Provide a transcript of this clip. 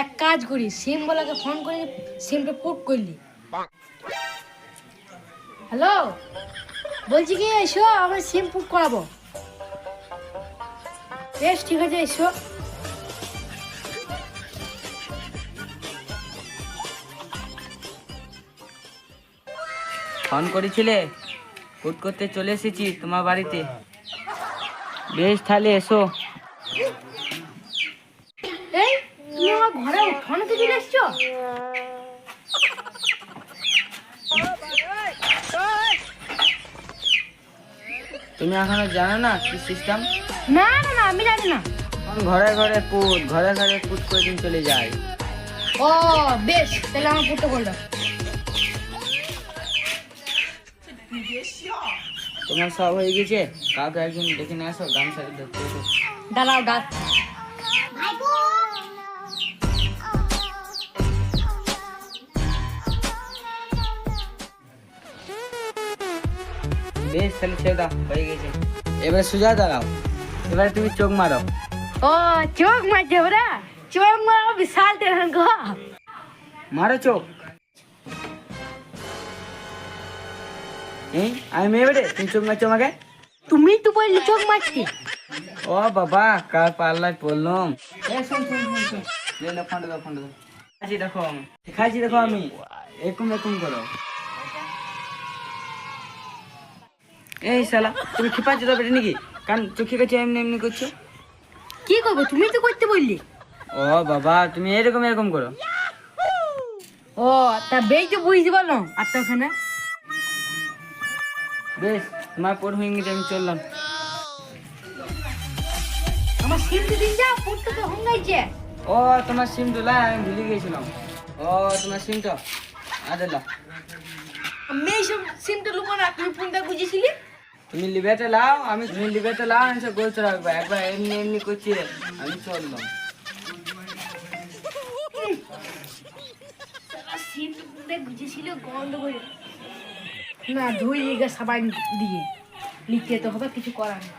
এক কাজ করি, সিম বলাকে ফোন করে সিমটা পুট করলি। হ্যালো, বলছি কি এসো, আমরা সিম পুট করাবো। বেশ ঠিক আছে, এসো। ফোন করেছিলে? পুট করতে চলে এসেছি তোমার বাড়িতে। বেশ তাহলে এসো। এই, তুমি আমার ঘরে উঠোনেতে চলে এসছো? তুমি এখনো জানো না কি সিস্টেম? না না না, আমি জানি না। ঘরে ঘরে পুট করে দিন চলে যায়। ও বেশ, তাহলে আমার পুটটা করলো। তোমার সব হয়ে গেছে, কাউকে একজন ডেকে নিয়ে আসো, গামছা ধরতে এসো। দাঁড়াও, ডাক। বেশ তাহলে ছেড়ে দাও, হয়ে গেছে। এবার সোজা দাঁড়াও, এবারে তুমি চোখ মারো। ও চোখ মারছে ওরা, চোখ মারো বিশাল টেনশন গো। মারো চোখ। এই আমি মেয়ে বেড়ে তুমি চোখ মারছো আমাকে? তুমি তো বললি চোখ মারছি। ও বাবা, কার পাল্লায় পড়লাম। এই শোন শোন শোন শোন, লে লে ফোনটা দাও, ফোনটা দাও। দেখাচ্ছি দেখো আমি, এরকম এরকম করো। এই শালা, তুমি খিপাচ্ছো তো বেটে নাকি? কারণ চোখে কাছে এমনি এমনি করছো। কি করবো, তুমি তো করতে বললি। ও বাবা, তুমি এরকম এরকম করো। ও তা বেশ তো বুঝতে পারলাম। আর তো ওখানে বেশ, তোমার পর হয়ে গেছে, আমি চললাম। আমার সিমটি দিন যা, পুটটা তো হঙ্গাইছে। ও তোমার সিম তোলা, আমি ভুলে গেছিলাম। ও তোমার সিমটা আরে লাও। আমি এইসব সিমটা লুবো না, তুমি ফোনটা বুঝেছিলি। তুমি লিবেতে লাও, তুমি লিবেতে লাও, আমি সব গোলতে রাখবো। একবার এমনি এমনি করছি, আমি চললাম। সিমটা ফোনটা বুঝেছিল গন্ধ করে না, ধুই গিয়ে সাবান দিয়ে লিখতে তো হবে, কিছু করার নেই।